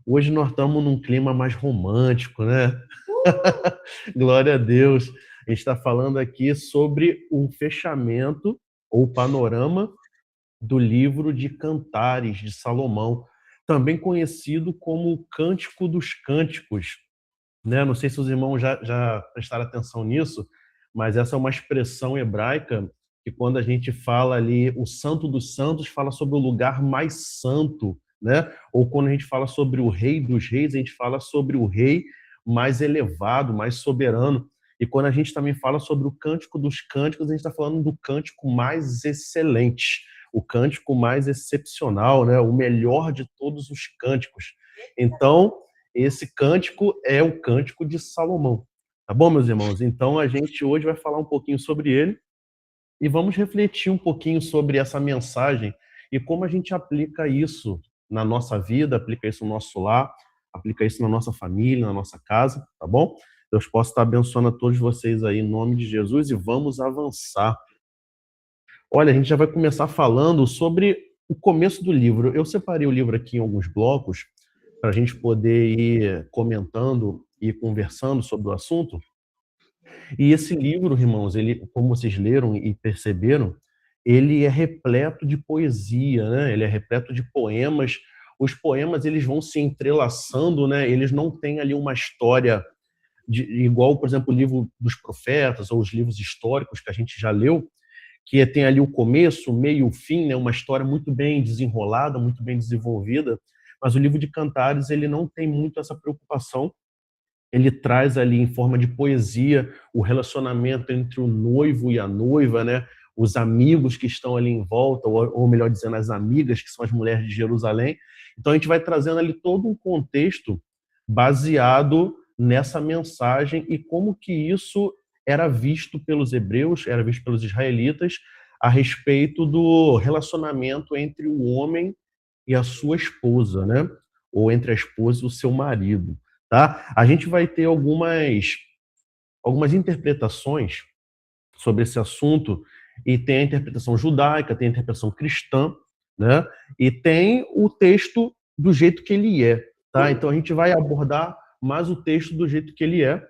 Hoje nós estamos num clima mais romântico, né? Glória a Deus. A gente está falando aqui sobre o fechamento ou panorama do livro de Cantares de Salomão, também conhecido como o Cântico dos Cânticos, né? Não sei se os irmãos já prestaram atenção nisso, mas essa é uma expressão hebraica que quando a gente fala ali o Santo dos Santos, fala sobre o lugar mais santo, né? Ou quando a gente fala sobre o Rei dos Reis, a gente fala sobre o Rei mais elevado, mais soberano. E quando a gente também fala sobre o Cântico dos Cânticos, a gente está falando do cântico mais excelente, o cântico mais excepcional, né? O melhor de todos os cânticos. Então, esse cântico é o Cântico de Salomão. Tá bom, meus irmãos? Então, a gente hoje vai falar um pouquinho sobre ele e vamos refletir um pouquinho sobre essa mensagem e como a gente aplica isso na nossa vida, aplica isso no nosso lar, aplica isso na nossa família, na nossa casa, tá bom? Deus possa estar abençoando a todos vocês aí em nome de Jesus e vamos avançar. Olha, a gente já vai começar falando sobre o começo do livro. Eu separei o livro aqui em alguns blocos para a gente poder ir comentando e conversando sobre o assunto. E esse livro, irmãos, ele, como vocês leram e perceberam, ele é repleto de poesia, né? Ele é repleto de poemas. Os poemas eles vão se entrelaçando, né? Eles não têm ali uma história igual, por exemplo, o livro dos profetas ou os livros históricos que a gente já leu, que tem ali o começo, o meio e o fim, né? Uma história muito bem desenrolada, muito bem desenvolvida. Mas o livro de Cantares ele não tem muito essa preocupação. Ele traz ali em forma de poesia o relacionamento entre o noivo e a noiva, né? Os amigos que estão ali em volta, ou melhor dizendo, as amigas, que são as mulheres de Jerusalém. Então a gente vai trazendo ali todo um contexto baseado nessa mensagem e como que isso era visto pelos hebreus, era visto pelos israelitas a respeito do relacionamento entre o homem e a sua esposa, né? Ou entre a esposa e o seu marido, tá? A gente vai ter algumas interpretações sobre esse assunto e tem a interpretação judaica, tem a interpretação cristã, né? E tem o texto do jeito que ele é, tá? Então a gente vai abordar mais o texto do jeito que ele é,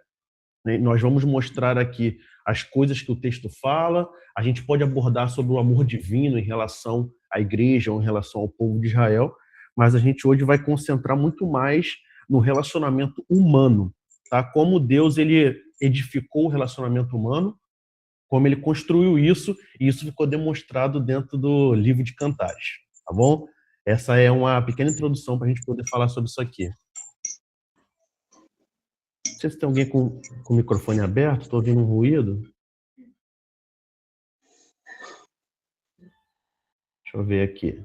né? Nós vamos mostrar aqui as coisas que o texto fala, a gente pode abordar sobre o amor divino em relação à igreja ou em relação ao povo de Israel, mas a gente hoje vai concentrar muito mais no relacionamento humano, tá? Como Deus ele edificou o relacionamento humano, como ele construiu isso, e isso ficou demonstrado dentro do livro de Cantares, tá bom? Essa é uma pequena introdução para a gente poder falar sobre isso aqui. Não sei se tem alguém com o microfone aberto, estou ouvindo um ruído. Deixa eu ver aqui.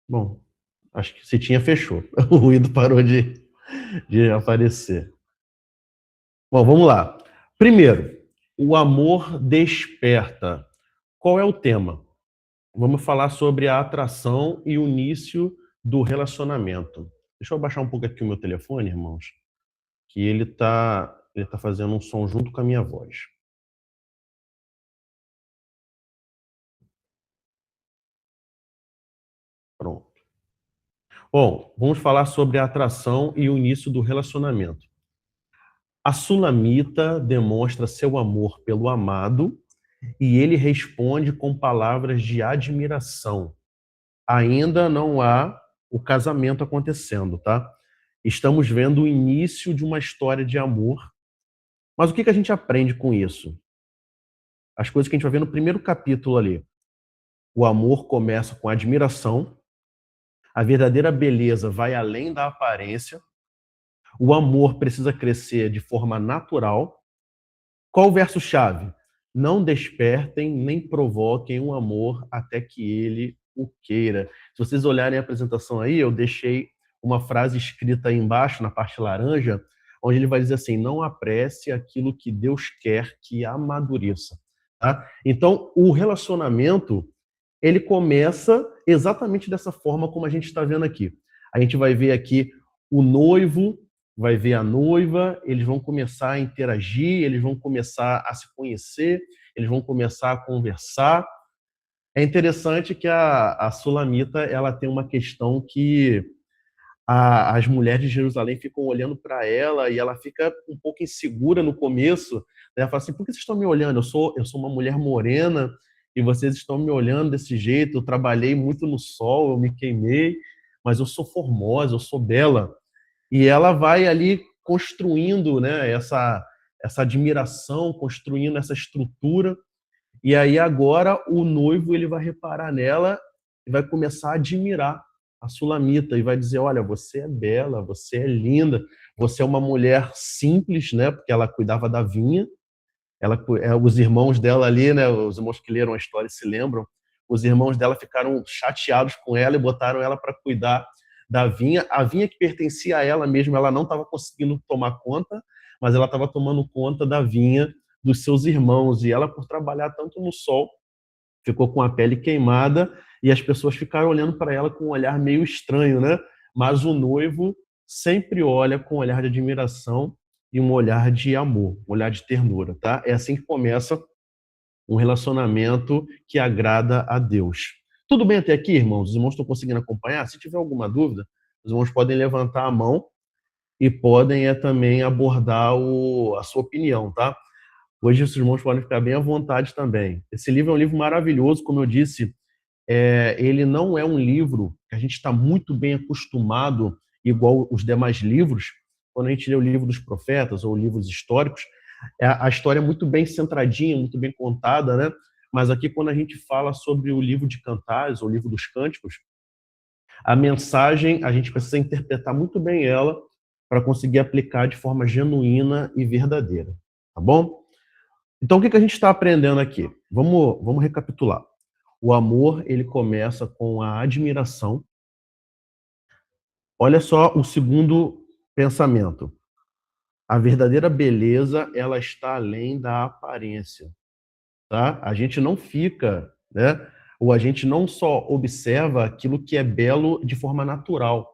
Bom, acho que se tinha, fechou. O ruído parou de aparecer. Bom, vamos lá. Primeiro, o amor desperta. Qual é o tema? Vamos falar sobre a atração e o início do relacionamento. Deixa eu baixar um pouco aqui o meu telefone, irmãos, que ele tá fazendo um som junto com a minha voz. Pronto. Bom, vamos falar sobre a atração e o início do relacionamento. A sulamita demonstra seu amor pelo amado e ele responde com palavras de admiração. Ainda não há o casamento acontecendo, tá? Estamos vendo o início de uma história de amor. Mas o que a gente aprende com isso? As coisas que a gente vai ver no primeiro capítulo ali. O amor começa com admiração, a verdadeira beleza vai além da aparência, o amor precisa crescer de forma natural. Qual o verso-chave? Não despertem nem provoquem um amor até que ele o queira. Se vocês olharem a apresentação aí, eu deixei uma frase escrita aí embaixo, na parte laranja, onde ele vai dizer assim, não apresse aquilo que Deus quer que amadureça. Tá? Então, o relacionamento, ele começa exatamente dessa forma como a gente está vendo aqui. A gente vai ver aqui o noivo, vai ver a noiva, eles vão começar a interagir, eles vão começar a se conhecer, eles vão começar a conversar. É interessante que a Sulamita, ela tem uma questão que as mulheres de Jerusalém ficam olhando para ela e ela fica um pouco insegura no começo, né? Ela fala assim, por que vocês estão me olhando? Eu sou uma mulher morena e vocês estão me olhando desse jeito, eu trabalhei muito no sol, eu me queimei, mas eu sou formosa, eu sou bela. E ela vai ali construindo, né, essa admiração, construindo essa estrutura, e aí agora o noivo ele vai reparar nela e vai começar a admirar a Sulamita e vai dizer, olha, você é bela, você é linda, você é uma mulher simples, né? Porque ela cuidava da vinha. Os irmãos dela ali, né? Os irmãos que leram a história se lembram. Os irmãos dela ficaram chateados com ela e botaram ela para cuidar da vinha. A vinha que pertencia a ela mesma, ela não estava conseguindo tomar conta, mas ela estava tomando conta da vinha dos seus irmãos. E ela, por trabalhar tanto no sol, ficou com a pele queimada e as pessoas ficaram olhando para ela com um olhar meio estranho, né? Mas o noivo sempre olha com um olhar de admiração e um olhar de amor, um olhar de ternura, tá? É assim que começa um relacionamento que agrada a Deus. Tudo bem até aqui, irmãos? Os irmãos estão conseguindo acompanhar? Se tiver alguma dúvida, os irmãos podem levantar a mão e podem também abordar a sua opinião, tá? Hoje os irmãos podem ficar bem à vontade também. Esse livro é um livro maravilhoso, como eu disse, ele não é um livro que a gente está muito bem acostumado, igual os demais livros. Quando a gente lê o livro dos profetas ou livros históricos, a história é muito bem centradinha, muito bem contada, né? Mas aqui, quando a gente fala sobre o livro de Cantares, ou o livro dos Cânticos, a mensagem, a gente precisa interpretar muito bem ela para conseguir aplicar de forma genuína e verdadeira, tá bom? Então, o que a gente está aprendendo aqui? Vamos recapitular. O amor, ele começa com a admiração. Olha só o segundo pensamento. A verdadeira beleza, ela está além da aparência, tá? A gente não fica, né? Ou a gente não só observa aquilo que é belo de forma natural,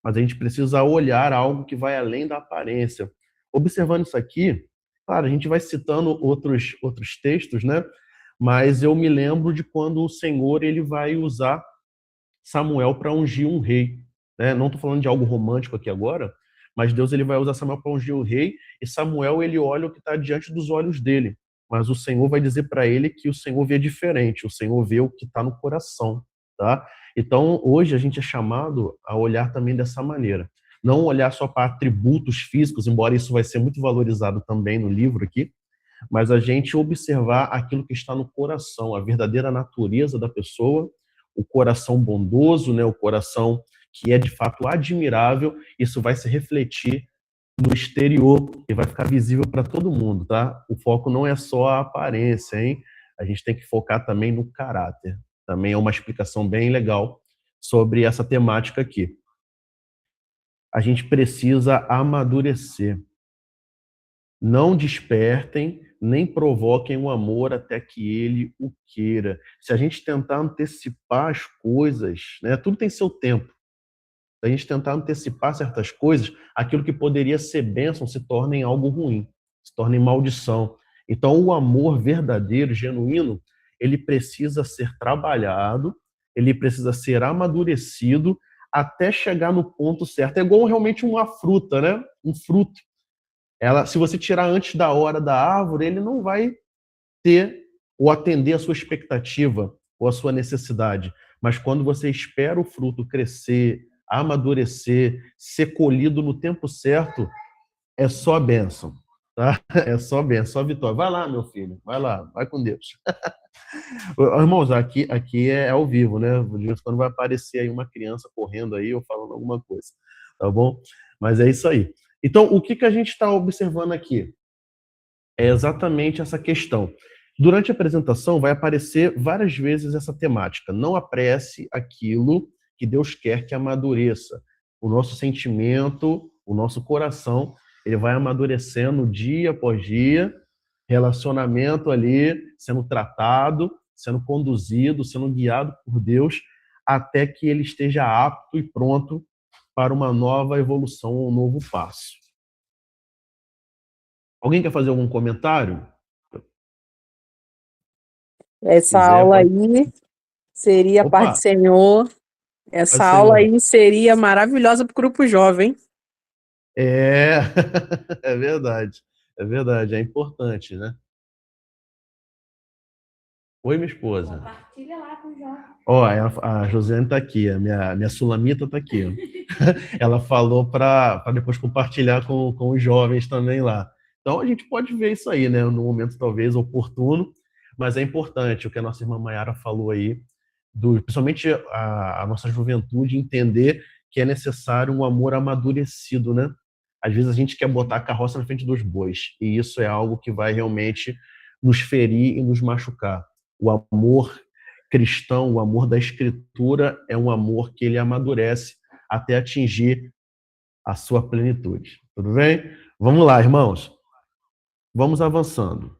mas a gente precisa olhar algo que vai além da aparência. Observando isso aqui, claro, a gente vai citando outros textos, né? Mas eu me lembro de quando o Senhor ele vai usar Samuel para ungir um rei, né? Não estou falando de algo romântico aqui agora, mas Deus ele vai usar Samuel para ungir o rei e Samuel ele olha o que está diante dos olhos dele, mas o Senhor vai dizer para ele que o Senhor vê diferente, o Senhor vê o que está no coração, tá? Então hoje a gente é chamado a olhar também dessa maneira, não olhar só para atributos físicos, embora isso vai ser muito valorizado também no livro aqui, mas a gente observar aquilo que está no coração, a verdadeira natureza da pessoa, o coração bondoso, né, o coração que é de fato admirável, isso vai se refletir no exterior e vai ficar visível para todo mundo, tá? O foco não é só a aparência, hein? A gente tem que focar também no caráter. Também é uma explicação bem legal sobre essa temática aqui. A gente precisa amadurecer. Não despertem, nem provoquem o amor até que ele o queira. Se a gente tentar antecipar as coisas, né, tudo tem seu tempo. Se a gente tentar antecipar certas coisas, aquilo que poderia ser bênção se torna em algo ruim, se torna em maldição. Então, o amor verdadeiro, genuíno, ele precisa ser trabalhado, ele precisa ser amadurecido até chegar no ponto certo. É igual realmente uma fruta, né? Um fruto. Ela, se você tirar antes da hora da árvore, ele não vai ter ou atender a sua expectativa ou a sua necessidade. Mas quando você espera o fruto crescer, amadurecer, ser colhido no tempo certo, é só bênção. Tá? É só bênção, só vitória. Vai lá, meu filho, vai lá, vai com Deus. Irmãos, aqui é ao vivo, né? De vez em quando vai aparecer aí uma criança correndo aí ou falando alguma coisa, tá bom? Mas é isso aí. Então, o que a gente está observando aqui? É exatamente essa questão. Durante a apresentação vai aparecer várias vezes essa temática. Não apresse aquilo que Deus quer que amadureça. O nosso sentimento, o nosso coração, ele vai amadurecendo dia após dia, relacionamento ali sendo tratado, sendo conduzido, sendo guiado por Deus, até que ele esteja apto e pronto para uma nova evolução, um novo passo. Alguém quer fazer algum comentário? Essa Quiser, aula pode. aí Seria a paz do Opa, Senhor. Essa paz do aula Senhor. aí seria maravilhosa para o grupo jovem. É, é verdade. É verdade, é importante, né? Oi, minha esposa. Compartilha lá com o João. Ó, a Josiane tá aqui, a minha sulamita tá aqui, ó. Ela falou para depois compartilhar com os jovens também lá. Então a gente pode ver isso aí, né? No momento talvez oportuno, mas é importante o que a nossa irmã Maiara falou aí, principalmente a nossa juventude entender que é necessário um amor amadurecido, né? Às vezes a gente quer botar a carroça na frente dos bois, e isso é algo que vai realmente nos ferir e nos machucar. O amor cristão, o amor da Escritura, é um amor que ele amadurece até atingir a sua plenitude. Tudo bem? Vamos lá, irmãos. Vamos avançando.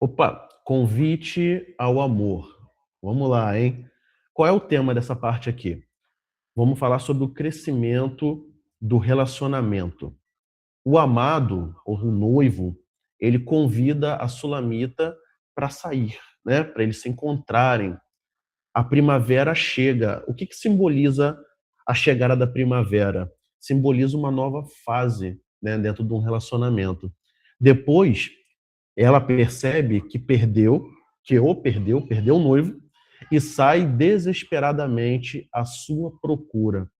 Opa, convite ao amor. Vamos lá, hein? Qual é o tema dessa parte aqui? Vamos falar sobre o crescimento do relacionamento. O amado, ou o noivo, ele convida a sulamita para sair, né? Para eles se encontrarem. A primavera chega. O que simboliza a chegada da primavera? Simboliza uma nova fase, né, dentro de um relacionamento. Depois, ela percebe que perdeu o noivo, e sai desesperadamente à sua procura.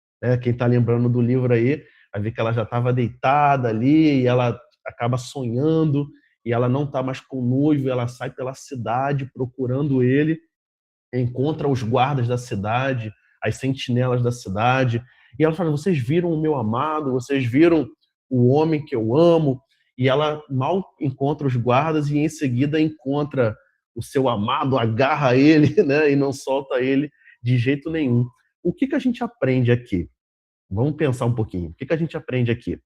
Quem está lembrando do livro aí, vai ver que ela já estava deitada ali, e ela acaba sonhando, e ela não está mais com o noivo, ela sai pela cidade procurando ele, encontra os guardas da cidade, as sentinelas da cidade, e ela fala: vocês viram o meu amado, vocês viram o homem que eu amo? E ela mal encontra os guardas e em seguida encontra o seu amado, agarra ele, né, e não solta ele de jeito nenhum. O que a gente aprende aqui? Vamos pensar um pouquinho. O que a gente aprende aqui?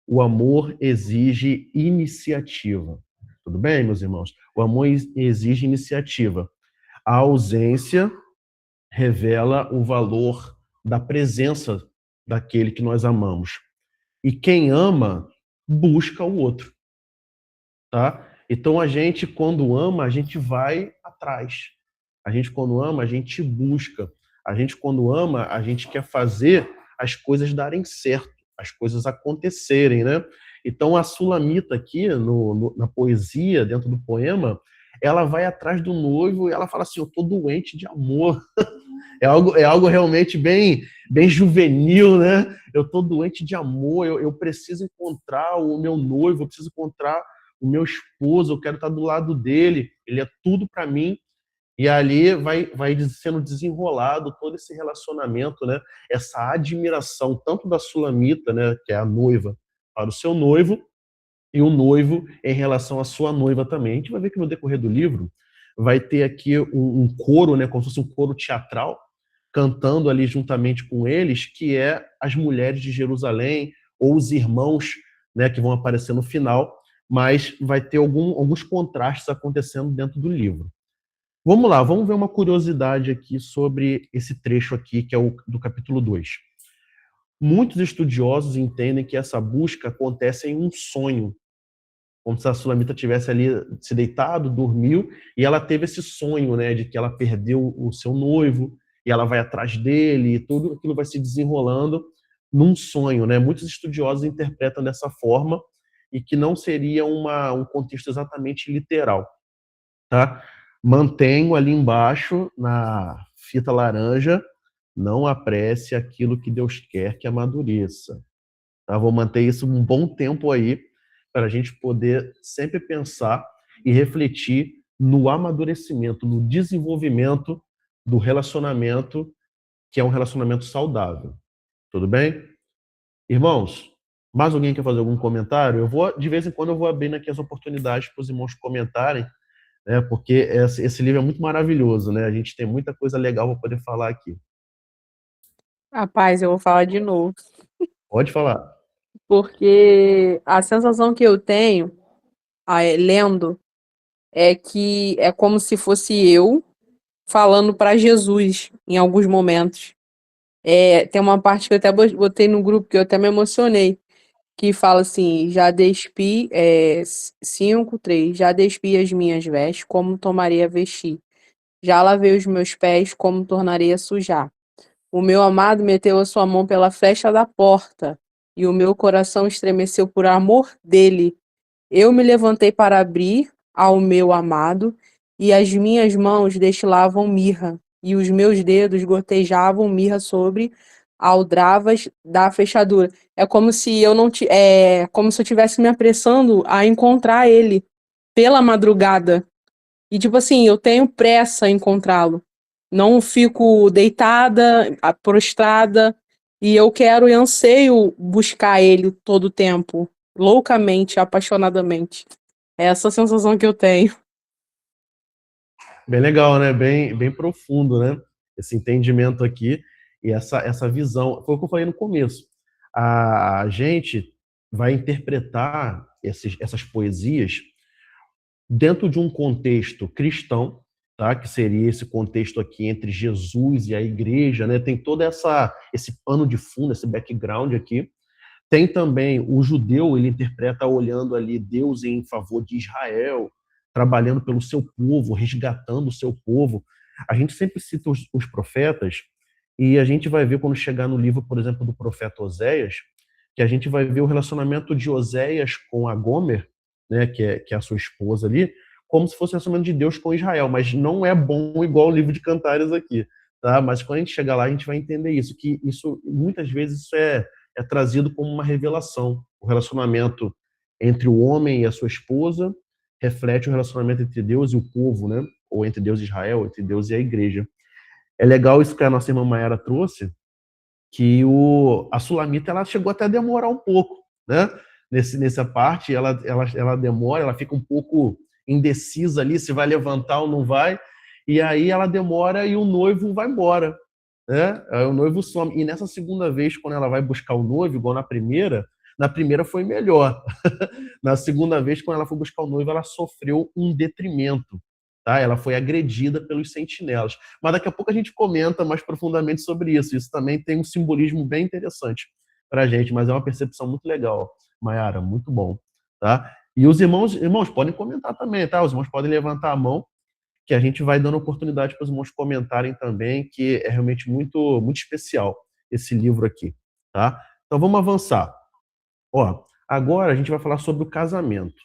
O amor exige iniciativa. Tudo bem, meus irmãos? O amor exige iniciativa. A ausência revela o valor da presença daquele que nós amamos. E quem ama, busca o outro, tá? Então a gente, quando ama, a gente vai atrás. A gente, quando ama, a gente busca. A gente, quando ama, a gente quer fazer as coisas darem certo, as coisas acontecerem, né? Então a Sulamita aqui, na poesia, dentro do poema, ela vai atrás do noivo e ela fala assim: eu tô doente de amor. É algo realmente bem juvenil, né? Eu estou doente de amor, eu preciso encontrar o meu noivo, eu preciso encontrar o meu esposo, eu quero estar do lado dele, ele é tudo para mim. E ali vai sendo desenrolado todo esse relacionamento, né? Essa admiração, tanto da Sulamita, né, que é a noiva, para o seu noivo, e o noivo em relação à sua noiva também. A gente vai ver que no decorrer do livro vai ter aqui um coro, né, como se fosse um coro teatral, cantando ali juntamente com eles, que é as mulheres de Jerusalém, ou os irmãos, né, que vão aparecer no final, mas vai ter alguns contrastes acontecendo dentro do livro. Vamos lá, vamos ver uma curiosidade aqui sobre esse trecho aqui, que é o do capítulo 2. Muitos estudiosos entendem que essa busca acontece em um sonho, como se a Sulamita tivesse ali se deitado, dormiu, e ela teve esse sonho, né, de que ela perdeu o seu noivo, e ela vai atrás dele, e tudo aquilo vai se desenrolando num sonho, né? Muitos estudiosos interpretam dessa forma, e que não seria um contexto exatamente literal, tá? Mantenho ali embaixo, na fita laranja: não apresse aquilo que Deus quer que amadureça. Tá? Vou manter isso um bom tempo aí, para a gente poder sempre pensar e refletir no amadurecimento, no desenvolvimento do relacionamento, que é um relacionamento saudável. Tudo bem? Irmãos, mais alguém quer fazer algum comentário? De vez em quando, eu vou abrindo aqui as oportunidades para os irmãos comentarem, né? Porque esse livro é muito maravilhoso, né? A gente tem muita coisa legal para poder falar aqui. Rapaz, eu vou falar de novo. Pode falar. Porque a sensação que eu tenho, lendo, é que é como se fosse eu falando para Jesus em alguns momentos. Tem uma parte que eu até botei no grupo que eu até me emocionei, que fala assim: já despi, 5:3, já despi as minhas vestes, como tomaria vestir? Já lavei os meus pés, como tornarei a sujar? O meu amado meteu a sua mão pela flecha da porta, e o meu coração estremeceu por amor dele. Eu me levantei para abrir ao meu amado, e as minhas mãos destilavam mirra, e os meus dedos gotejavam mirra sobre aldravas da fechadura. É como se eu não é como se eu estivesse me apressando a encontrar ele pela madrugada. E tipo assim, eu tenho pressa em encontrá-lo. Não fico deitada, prostrada, e eu quero e anseio buscar ele todo o tempo, loucamente, apaixonadamente. É essa sensação que eu tenho. Bem legal, né? Bem profundo, né? Esse entendimento aqui e essa visão. Foi o que eu falei no começo. A gente vai interpretar essas poesias dentro de um contexto cristão, tá? Que seria esse contexto aqui entre Jesus e a igreja, né? Tem todo esse pano de fundo, esse background aqui. Tem também o judeu, ele interpreta olhando ali Deus em favor de Israel, trabalhando pelo seu povo, resgatando o seu povo. A gente sempre cita os profetas e a gente vai ver quando chegar no livro, por exemplo, do profeta Oséias, que a gente vai ver o relacionamento de Oséias com a Gomer, né, que é a sua esposa ali, como se fosse o relacionamento de Deus com Israel, mas não é bom igual o livro de Cantares aqui, tá? Mas quando a gente chegar lá, a gente vai entender isso, que isso muitas vezes isso é trazido como uma revelação. O relacionamento entre o homem e a sua esposa reflete o relacionamento entre Deus e o povo, né? Ou entre Deus e Israel, entre Deus e a igreja. É legal isso que a nossa irmã Mayara trouxe, que a Sulamita ela chegou até a demorar um pouco, né? Nessa parte, ela demora, ela fica um pouco indecisa ali se vai levantar ou não vai, e aí ela demora e o noivo vai embora, né? Aí o noivo some. E nessa segunda vez, quando ela vai buscar o noivo, igual na primeira foi melhor. Na segunda vez, quando ela foi buscar o noivo, ela sofreu um detrimento. Tá? Ela foi agredida pelos sentinelas. Mas daqui a pouco a gente comenta mais profundamente sobre isso. Isso também tem um simbolismo bem interessante para a gente, mas é uma percepção muito legal, Mayara, muito bom. Tá? E os irmãos podem comentar também, tá? Os irmãos podem levantar a mão, que a gente vai dando oportunidade para os irmãos comentarem também, que é realmente muito, muito especial esse livro aqui. Tá? Então vamos avançar. Ó, agora a gente vai falar sobre o casamento.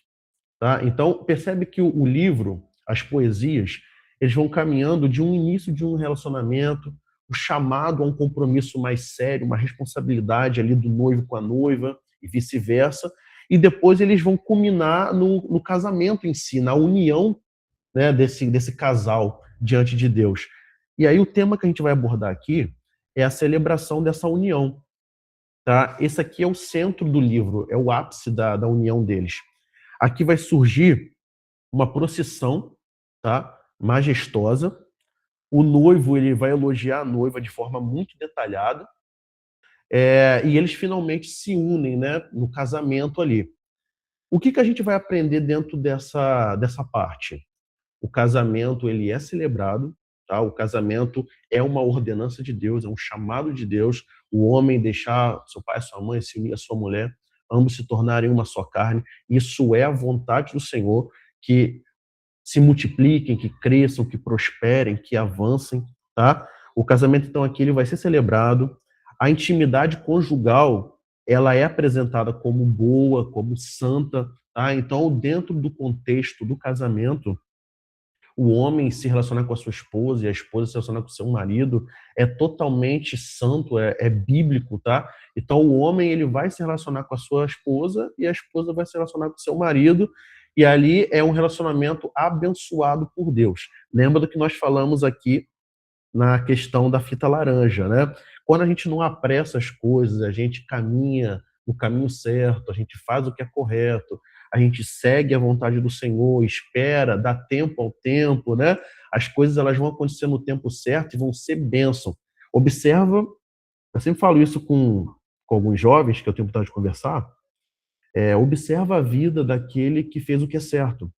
Tá? Então, percebe que o livro, as poesias, eles vão caminhando de um início de um relacionamento, o chamado a um compromisso mais sério, uma responsabilidade ali do noivo com a noiva e vice-versa, e depois eles vão culminar no casamento em si, na união, né, desse casal diante de Deus. E aí o tema que a gente vai abordar aqui é a celebração dessa união. Tá? Esse aqui é o centro do livro, é o ápice da união deles. Aqui vai surgir uma procissão, tá? Majestosa. O noivo ele vai elogiar a noiva de forma muito detalhada, e eles finalmente se unem, né, no casamento ali. O que a gente vai aprender dentro dessa parte? O casamento ele é celebrado, tá? O casamento é uma ordenança de Deus, é um chamado de Deus. O homem deixar seu pai e sua mãe, se unir à sua mulher, ambos se tornarem uma só carne. Isso é a vontade do Senhor, que se multipliquem, que cresçam, que prosperem, que avancem, tá? O casamento então aqui ele vai ser celebrado. A intimidade conjugal, ela é apresentada como boa, como santa, tá? Então, dentro do contexto do casamento, o homem se relacionar com a sua esposa e a esposa se relacionar com o seu marido é totalmente santo, é bíblico, tá? Então o homem ele vai se relacionar com a sua esposa e a esposa vai se relacionar com o seu marido e ali é um relacionamento abençoado por Deus. Lembra do que nós falamos aqui na questão da fita laranja, né? Quando a gente não apressa as coisas, a gente caminha no caminho certo, a gente faz o que é correto, a gente segue a vontade do Senhor, espera, dá tempo ao tempo, né? As coisas elas vão acontecer no tempo certo e vão ser bênção. Observa, eu sempre falo isso com alguns jovens que eu tenho vontade de conversar, observa a vida daquele que fez o que é certo.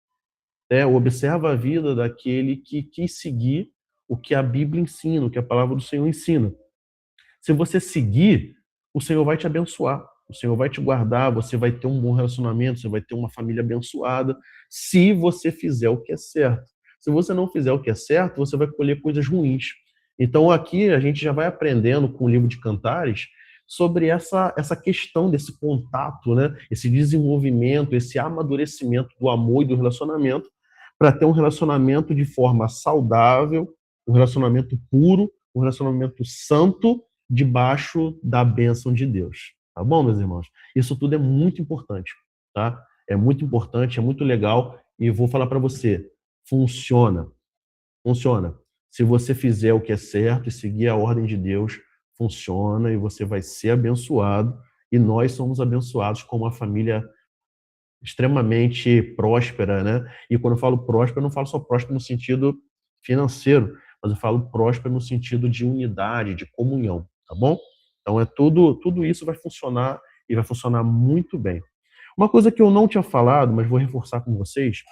Observa a vida daquele que quis seguir o que a Bíblia ensina, o que a palavra do Senhor ensina. Se você seguir, o Senhor vai te abençoar, o Senhor vai te guardar, você vai ter um bom relacionamento, você vai ter uma família abençoada, se você fizer o que é certo. Se você não fizer o que é certo, você vai colher coisas ruins. Então aqui a gente já vai aprendendo com o livro de Cantares sobre essa questão desse contato, né? Esse desenvolvimento, esse amadurecimento do amor e do relacionamento, para ter um relacionamento de forma saudável, um relacionamento puro, um relacionamento santo, debaixo da bênção de Deus. Tá bom, meus irmãos? Isso tudo é muito importante, tá? É muito importante, é muito legal, e vou falar para você, funciona. Funciona. Se você fizer o que é certo e seguir a ordem de Deus, funciona e você vai ser abençoado. E nós somos abençoados com uma família extremamente próspera, né? E quando eu falo próspera, eu não falo só próspera no sentido financeiro, mas eu falo próspera no sentido de unidade, de comunhão, tá bom? Então é tudo isso vai funcionar e vai funcionar muito bem. Uma coisa que eu não tinha falado, mas vou reforçar com vocês,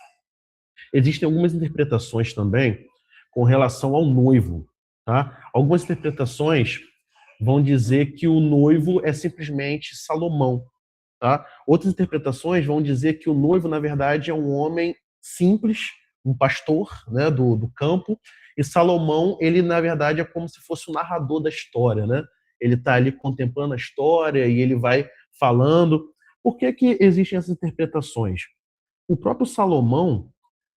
existem algumas interpretações também com relação ao noivo, tá? Algumas interpretações vão dizer que o noivo é simplesmente Salomão, tá? Outras interpretações vão dizer que o noivo, na verdade, é um homem simples, um pastor, né, do campo, e Salomão, ele, na verdade, é como se fosse o narrador da história, né? Ele está ali contemplando a história e ele vai falando. Por que que existem essas interpretações? O próprio Salomão,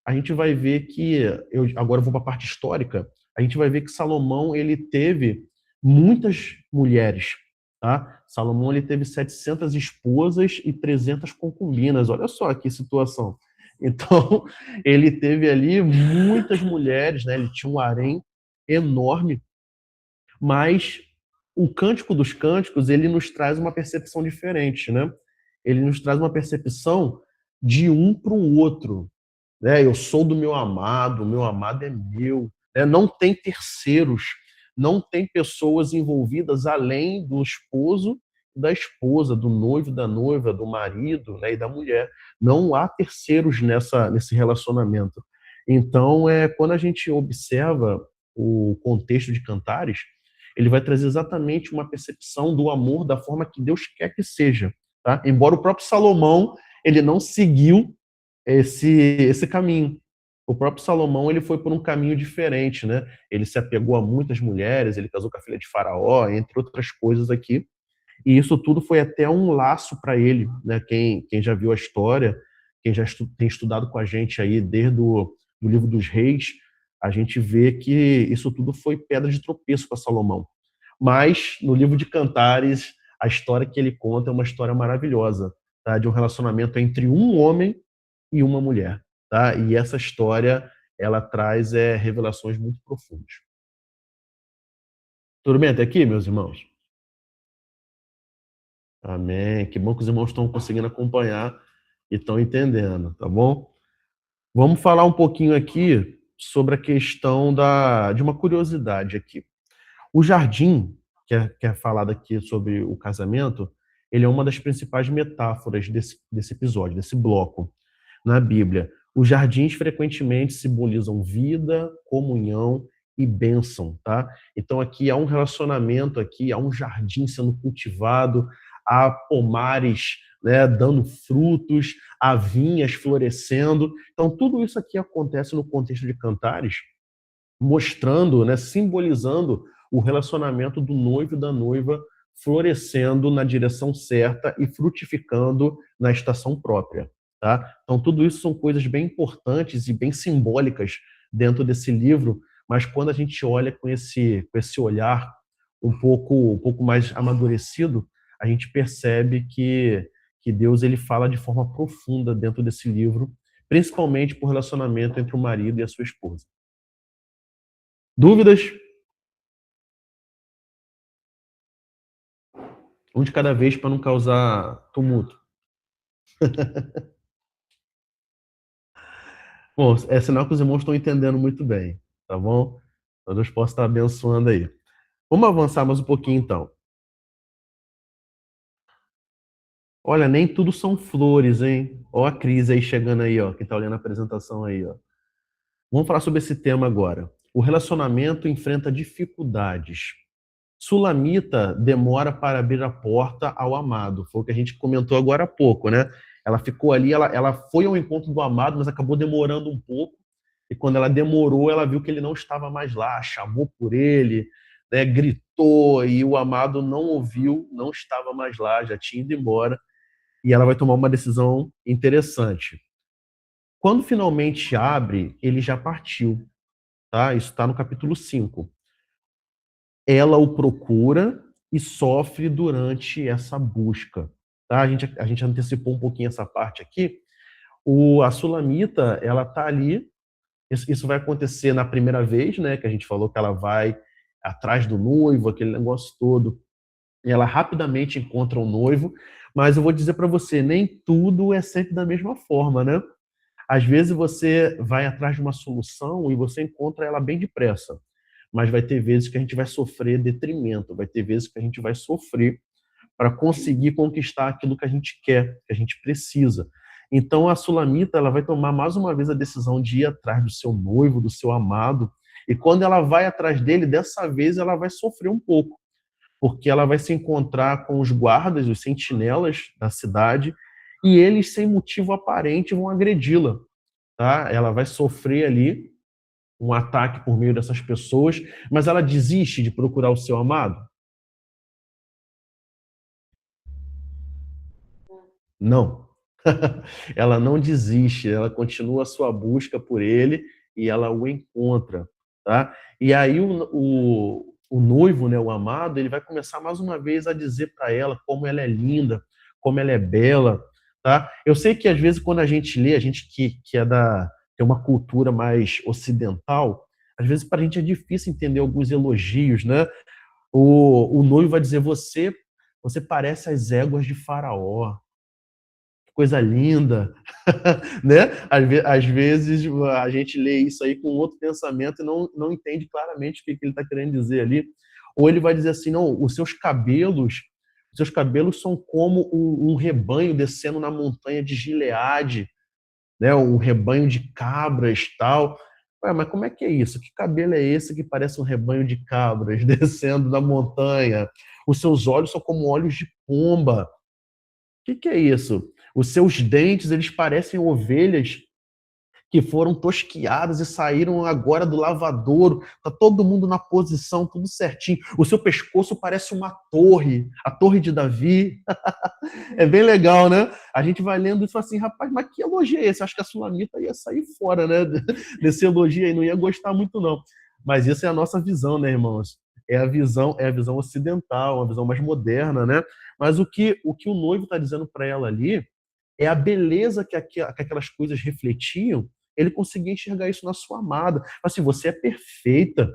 a gente vai ver que, eu agora vou para a parte histórica, a gente vai ver que Salomão ele teve muitas mulheres, tá? Salomão ele teve 700 esposas e 300 concubinas. Olha só que situação. Então, ele teve ali muitas mulheres, né? Ele tinha um harém enorme, mas o Cântico dos Cânticos, ele nos traz uma percepção diferente, né? Ele nos traz uma percepção de um para o outro, né? Eu sou do meu amado, o meu amado é meu, né? Não tem terceiros, não tem pessoas envolvidas além do esposo e da esposa, do noivo e da noiva, do marido, né, e da mulher. Não há terceiros nesse relacionamento. Então, quando a gente observa o contexto de Cantares, ele vai trazer exatamente uma percepção do amor da forma que Deus quer que seja, tá? Embora o próprio Salomão ele não seguiu esse caminho. O próprio Salomão ele foi por um caminho diferente, né? Ele se apegou a muitas mulheres, ele casou com a filha de Faraó, entre outras coisas aqui. E isso tudo foi até um laço para ele, né? Quem já viu a história, quem já tem estudado com a gente aí desde do livro dos Reis, a gente vê que isso tudo foi pedra de tropeço para Salomão. Mas no livro de Cantares, a história que ele conta é uma história maravilhosa, tá? De um relacionamento entre um homem e uma mulher, tá? E essa história ela traz revelações muito profundas. Tudo bem até aqui, meus irmãos? Amém. Que bom que os irmãos estão conseguindo acompanhar e estão entendendo, tá bom? Vamos falar um pouquinho aqui sobre a questão de uma curiosidade aqui. O jardim, que é falado aqui sobre o casamento, ele é uma das principais metáforas desse episódio, desse bloco na Bíblia. Os jardins frequentemente simbolizam vida, comunhão e bênção, tá? Então aqui há um relacionamento, aqui há um jardim sendo cultivado, há pomares, né, dando frutos, há vinhas florescendo. Então tudo isso aqui acontece no contexto de Cantares, mostrando, né, simbolizando o relacionamento do noivo e da noiva florescendo na direção certa e frutificando na estação própria, tá? Então tudo isso são coisas bem importantes e bem simbólicas dentro desse livro, mas quando a gente olha com esse olhar um pouco mais amadurecido, a gente percebe que Deus ele fala de forma profunda dentro desse livro, principalmente por relacionamento entre o marido e a sua esposa. Dúvidas? Um de cada vez para não causar tumulto. Bom, é sinal que os irmãos estão entendendo muito bem, tá bom? Então Deus possa estar abençoando aí. Vamos avançar mais um pouquinho então. Olha, nem tudo são flores, hein? Ó a Cris aí chegando aí, ó, quem tá olhando a apresentação aí, ó. Vamos falar sobre esse tema agora. O relacionamento enfrenta dificuldades. Sulamita demora para abrir a porta ao amado. Foi o que a gente comentou agora há pouco, né? Ela ficou ali, ela foi ao encontro do amado, mas acabou demorando um pouco. E quando ela demorou, ela viu que ele não estava mais lá, chamou por ele, né, gritou, e o amado não ouviu, não estava mais lá, já tinha ido embora, e ela vai tomar uma decisão interessante. Quando finalmente abre, ele já partiu, tá? Isso está no capítulo 5. Ela o procura e sofre durante essa busca, tá? A gente antecipou um pouquinho essa parte aqui. A Sulamita, ela tá ali. Isso vai acontecer na primeira vez, né? Que a gente falou que ela vai atrás do noivo, aquele negócio todo. E ela rapidamente encontra o noivo, mas eu vou dizer para você, nem tudo é sempre da mesma forma, né? Às vezes você vai atrás de uma solução e você encontra ela bem depressa, mas vai ter vezes que a gente vai sofrer detrimento, vai ter vezes que a gente vai sofrer para conseguir conquistar aquilo que a gente quer, que a gente precisa. Então a Sulamita, ela vai tomar mais uma vez a decisão de ir atrás do seu noivo, do seu amado, e quando ela vai atrás dele, dessa vez ela vai sofrer um pouco, porque ela vai se encontrar com os guardas, os sentinelas da cidade, e eles, sem motivo aparente, vão agredi-la, tá? Ela vai sofrer ali um ataque por meio dessas pessoas, mas ela desiste de procurar o seu amado? Não. Ela não desiste, ela continua a sua busca por ele e ela o encontra, tá? E aí o noivo, né, o amado, ele vai começar mais uma vez a dizer para ela como ela é linda, como ela é bela, tá? Eu sei que às vezes quando a gente lê, a gente que tem uma cultura mais ocidental, às vezes para a gente é difícil entender alguns elogios, né? O noivo vai dizer, você parece as éguas de Faraó, coisa linda, né? Às vezes a gente lê isso aí com outro pensamento e não entende claramente o que ele está querendo dizer ali. Ou ele vai dizer assim, não, os seus cabelos são como um rebanho descendo na montanha de Gileade, né? Um rebanho de cabras, tal. Ué, mas como é que é isso? Que cabelo é esse que parece um rebanho de cabras descendo na montanha? Os seus olhos são como olhos de pomba. Que é isso? Os seus dentes, eles parecem ovelhas que foram tosquiadas e saíram agora do lavadouro. Tá todo mundo na posição, tudo certinho. O seu pescoço parece uma torre, a torre de Davi. É bem legal, né? A gente vai lendo isso assim, rapaz, mas que elogio é esse? Acho que a Sulamita ia sair fora, né? Desse elogio aí, não ia gostar muito, não. Mas isso é a nossa visão, né, irmãos? É a visão ocidental, uma visão mais moderna, né? Mas o que o noivo está dizendo para ela ali é a beleza que aquelas coisas refletiam. Ele conseguia enxergar isso na sua amada. Assim, você é perfeita.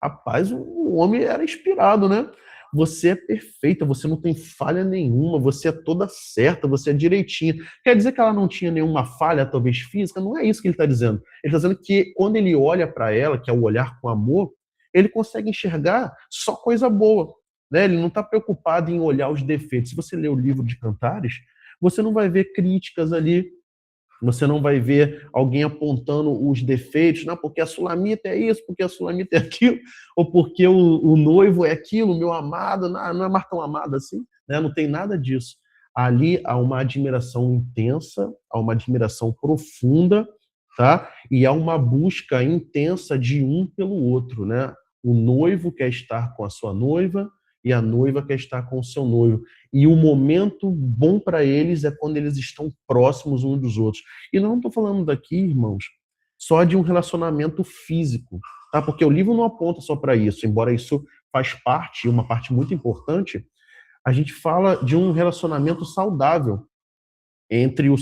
Rapaz, o homem era inspirado, né? Você é perfeita, você não tem falha nenhuma, você é toda certa, você é direitinha. Quer dizer que ela não tinha nenhuma falha, talvez física? Não é isso que ele está dizendo. Ele está dizendo que quando ele olha para ela, que é o olhar com amor, ele consegue enxergar só coisa boa, né? Ele não está preocupado em olhar os defeitos. Se você ler o livro de Cantares, você não vai ver críticas ali, você não vai ver alguém apontando os defeitos, não, porque a Sulamita é isso, porque a Sulamita é aquilo, ou porque o noivo é aquilo, meu amado, não é mais tão amado assim, né? Não tem nada disso. Ali há uma admiração intensa, há uma admiração profunda, tá? E há uma busca intensa de um pelo outro, né? O noivo quer estar com a sua noiva e a noiva quer estar com o seu noivo. E o momento bom para eles é quando eles estão próximos uns dos outros. E não estou falando daqui, irmãos, só de um relacionamento físico, tá? Porque o livro não aponta só para isso, embora isso faz parte, uma parte muito importante, a gente fala de um relacionamento saudável entre o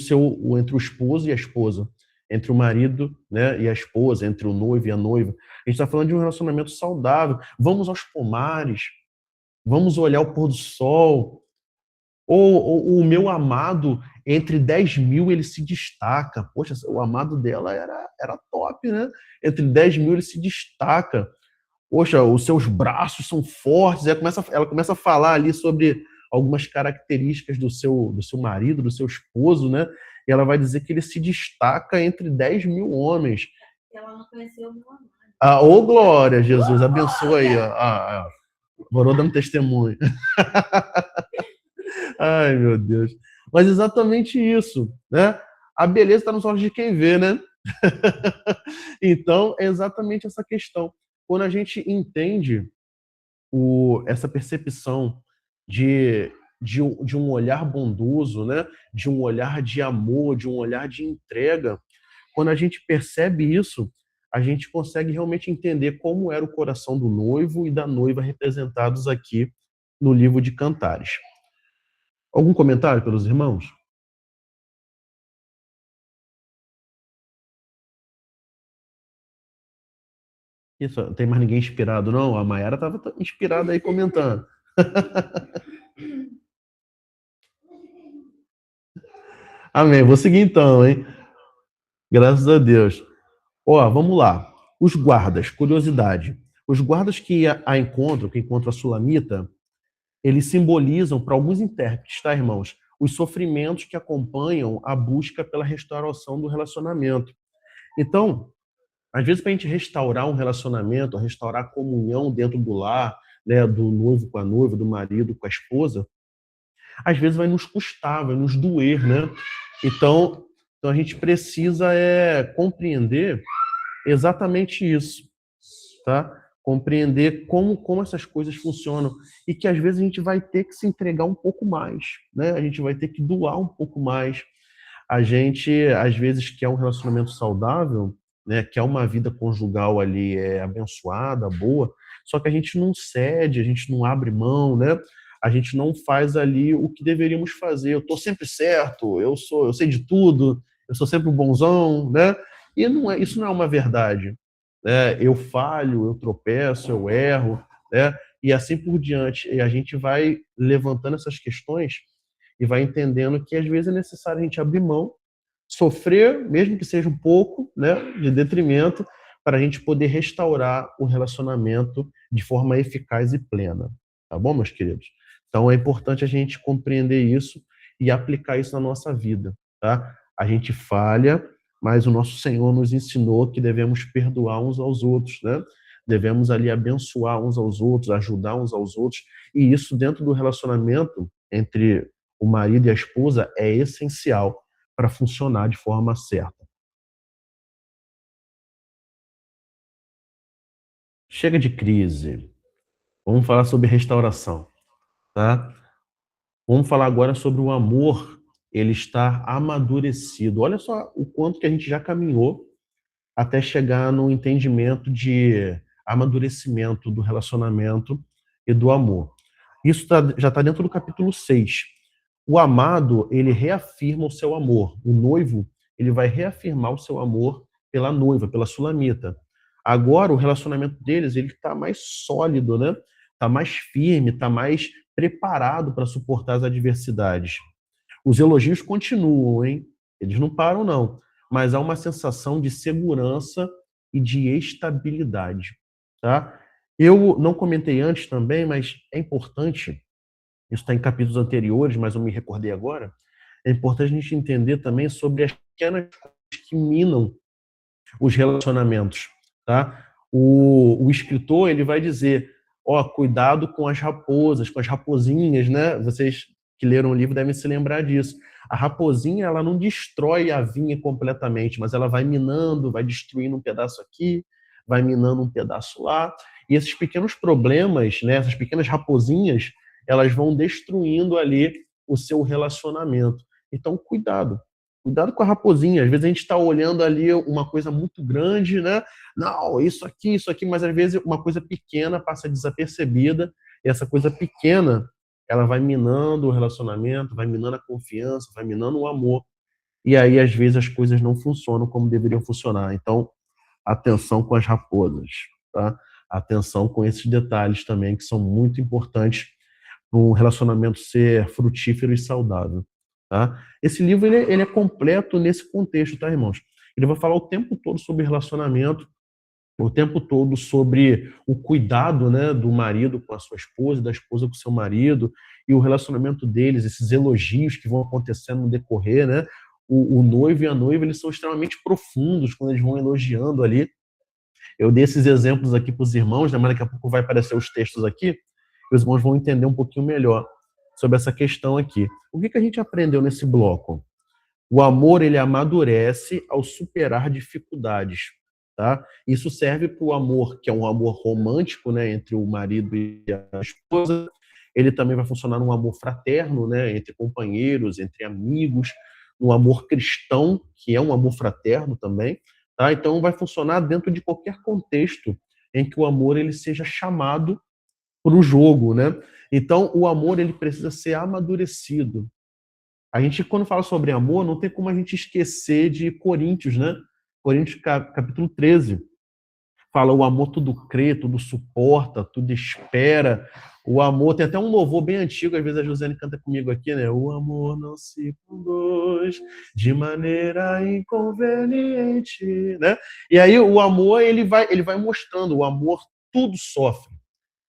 esposo e a esposa, entre o marido, né, e a esposa, entre o noivo e a noiva. A gente está falando de um relacionamento saudável. Vamos aos pomares, vamos olhar o pôr do sol, ou o meu amado, entre 10 mil, ele se destaca. Poxa, o amado dela era top, né? Entre 10 mil, ele se destaca. Poxa, os seus braços são fortes. Ela começa a falar ali sobre algumas características do seu marido, do seu esposo, né? E ela vai dizer que ele se destaca entre 10 mil homens. Ela não conheceu o meu amado. Ah, ô glória, Jesus, abençoa aí. Morou dando testemunho. Ai, meu Deus. Mas exatamente isso, né? A beleza está nos olhos de quem vê, né? Então, é exatamente essa questão. Quando a gente entende essa percepção de, de um olhar bondoso, né? De um olhar de amor, de um olhar de entrega, quando a gente percebe isso, a gente consegue realmente entender como era o coração do noivo e da noiva representados aqui no livro de Cantares. Algum comentário pelos irmãos? Isso, não tem mais ninguém inspirado, não? A Mayara estava inspirada aí comentando. Amém. Vou seguir então, hein? Graças a Deus. Ó, vamos lá. Os guardas, curiosidade. Os guardas que a encontram, que encontram a Sulamita, eles simbolizam, para alguns intérpretes, tá, irmãos? Os sofrimentos que acompanham a busca pela restauração do relacionamento. Então, às vezes, para a gente restaurar um relacionamento, restaurar a comunhão dentro do lar, né, do noivo com a noiva, do marido com a esposa, às vezes vai nos custar, vai nos doer, né? Então a gente precisa compreender exatamente isso, tá? Compreender como essas coisas funcionam e que às vezes a gente vai ter que se entregar um pouco mais, né? A gente vai ter que doar um pouco mais. A gente às vezes quer um relacionamento saudável, né? Quer uma vida conjugal ali abençoada, boa, só que a gente não cede, a gente não abre mão, né? A gente não faz ali o que deveríamos fazer. Eu estou sempre certo, eu sei de tudo, eu sou sempre o bonzão, né? E isso não é uma verdade, né? Eu falho, eu tropeço, eu erro, né? E assim por diante. E a gente vai levantando essas questões e vai entendendo que às vezes é necessário a gente abrir mão, sofrer, mesmo que seja um pouco, né, de detrimento, para a gente poder restaurar o relacionamento de forma eficaz e plena. Tá bom, meus queridos? Então é importante a gente compreender isso e aplicar isso na nossa vida, tá? A gente falha, mas o nosso Senhor nos ensinou que devemos perdoar uns aos outros, né? Devemos ali abençoar uns aos outros, ajudar uns aos outros, e isso dentro do relacionamento entre o marido e a esposa é essencial para funcionar de forma certa. Chega de crise. Vamos falar sobre restauração, tá? Vamos falar agora sobre o amor, ele estar amadurecido. Olha só o quanto que a gente já caminhou até chegar no entendimento de amadurecimento do relacionamento e do amor. Isso já está dentro do capítulo 6. O amado, ele reafirma o seu amor. O noivo, ele vai reafirmar o seu amor pela noiva, pela sulamita. Agora, o relacionamento deles, ele está mais sólido, né? Está mais firme, está mais preparado para suportar as adversidades. Os elogios continuam, hein? Eles não param, não. Mas há uma sensação de segurança e de estabilidade, tá? Eu não comentei antes também, mas é importante, isso está em capítulos anteriores, mas eu me recordei agora, é importante a gente entender também sobre as pequenas coisas que minam os relacionamentos, tá? O escritor, ele vai dizer, ó, cuidado com as raposas, com as raposinhas, né? Vocês que leram o livro devem se lembrar disso. A raposinha, ela não destrói a vinha completamente, mas ela vai minando, vai destruindo um pedaço aqui, vai minando um pedaço lá. E esses pequenos problemas, né, essas pequenas raposinhas, elas vão destruindo ali o seu relacionamento. Então, cuidado. Cuidado com a raposinha. Às vezes a gente está olhando ali uma coisa muito grande, né? Não, isso aqui, mas às vezes uma coisa pequena passa desapercebida, e essa coisa pequena, ela vai minando o relacionamento, vai minando a confiança, vai minando o amor, e aí às vezes as coisas não funcionam como deveriam funcionar. Então, atenção com as raposas, tá? Atenção com esses detalhes também, que são muito importantes para um relacionamento ser frutífero e saudável, tá? Esse livro ele é completo nesse contexto, tá, irmãos? Ele vai falar o tempo todo sobre relacionamento, o tempo todo sobre o cuidado, né, do marido com a sua esposa, da esposa com o seu marido, e o relacionamento deles, esses elogios que vão acontecendo no decorrer, né? O noivo e a noiva, eles são extremamente profundos quando eles vão elogiando ali. Eu dei esses exemplos aqui para os irmãos, né, mas daqui a pouco vai aparecer os textos aqui, e os irmãos vão entender um pouquinho melhor sobre essa questão aqui. O que a gente aprendeu nesse bloco? O amor, ele amadurece ao superar dificuldades, tá? Isso serve para o amor, que é um amor romântico, né, entre o marido e a esposa. Ele também vai funcionar num amor fraterno, né, entre companheiros, entre amigos, um amor cristão, que é um amor fraterno também, tá? Então vai funcionar dentro de qualquer contexto em que o amor ele seja chamado para o jogo, né? Então o amor ele precisa ser amadurecido. A gente, quando fala sobre amor, não tem como a gente esquecer de Coríntios, né? Coríntios capítulo 13. Fala o amor tudo crê, tudo suporta, tudo espera. O amor, tem até um louvor bem antigo, às vezes a Josiane canta comigo aqui, né? O amor não se conduz de maneira inconveniente, né? E aí o amor, ele vai mostrando, o amor tudo sofre,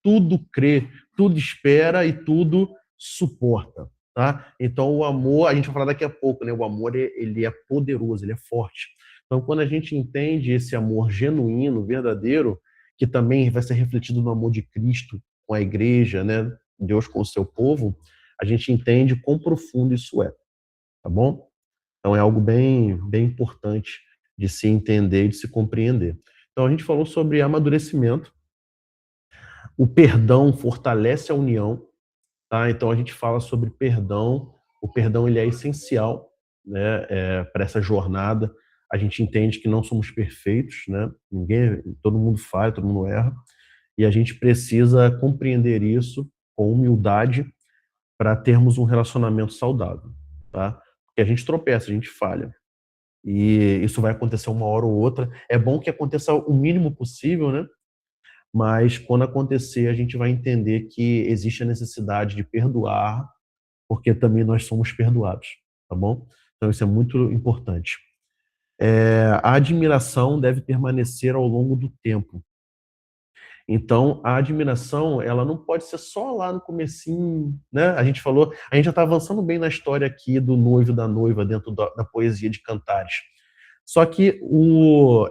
tudo crê, tudo espera e tudo suporta, tá? Então o amor, a gente vai falar daqui a pouco, né? O amor ele é poderoso, ele é forte. Então quando a gente entende esse amor genuíno, verdadeiro, que também vai ser refletido no amor de Cristo com a igreja, né? Deus com o seu povo, a gente entende quão profundo isso é, tá bom? Então é algo bem importante de se entender e de se compreender. Então a gente falou sobre amadurecimento. O perdão fortalece a união, tá? Então a gente fala sobre perdão. O perdão ele é essencial, né, para essa jornada. A gente entende que não somos perfeitos, né? Todo mundo falha, todo mundo erra, e a gente precisa compreender isso com humildade para termos um relacionamento saudável, tá? Porque a gente tropeça, a gente falha. E isso vai acontecer uma hora ou outra. É bom que aconteça o mínimo possível, né? Mas quando acontecer, a gente vai entender que existe a necessidade de perdoar, porque também nós somos perdoados, tá bom? Então isso é muito importante. A admiração deve permanecer ao longo do tempo. Então, a admiração, ela não pode ser só lá no comecinho, né? A gente falou, a gente já está avançando bem na história aqui do noivo e da noiva dentro da poesia de Cantares. Só que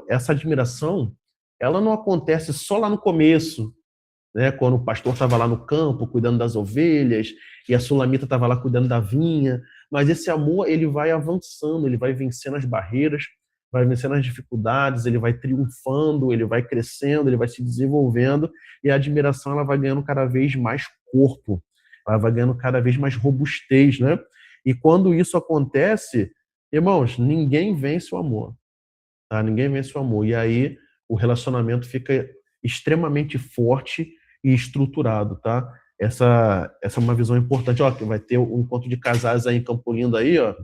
essa admiração, ela não acontece só lá no começo, né? Quando o pastor estava lá no campo cuidando das ovelhas e a sulamita estava lá cuidando da vinha, mas esse amor ele vai avançando, ele vai vencendo as barreiras, vai vencendo as dificuldades, ele vai triunfando, ele vai crescendo, ele vai se desenvolvendo e a admiração ela vai ganhando cada vez mais corpo, ela vai ganhando cada vez mais robustez, né? E quando isso acontece, irmãos, ninguém vence o amor, tá? Ninguém vence o amor. E aí o relacionamento fica extremamente forte e estruturado, tá? Essa é uma visão importante. Ó, vai ter um encontro de casais aí em Campo Lindo aí, ó.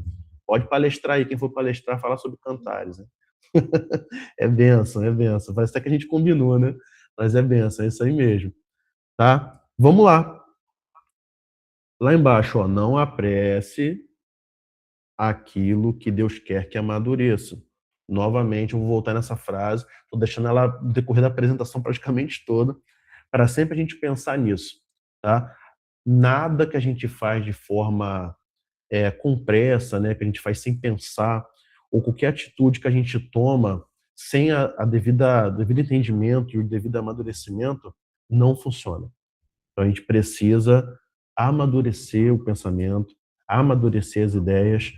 Pode palestrar aí, quem for palestrar, falar sobre Cantares, né? É bênção, é bênção. Parece até que a gente combinou, né? Mas é bênção, é isso aí mesmo, tá? Vamos lá. Lá embaixo, ó, não apresse aquilo que Deus quer que amadureça. Novamente, eu vou voltar nessa frase, estou deixando ela no decorrer da apresentação praticamente toda, para sempre a gente pensar nisso, tá? Nada que a gente faz de forma com pressa, né, que a gente faz sem pensar, ou qualquer atitude que a gente toma sem a devido entendimento e o devido amadurecimento, não funciona. Então a gente precisa amadurecer o pensamento, amadurecer as ideias,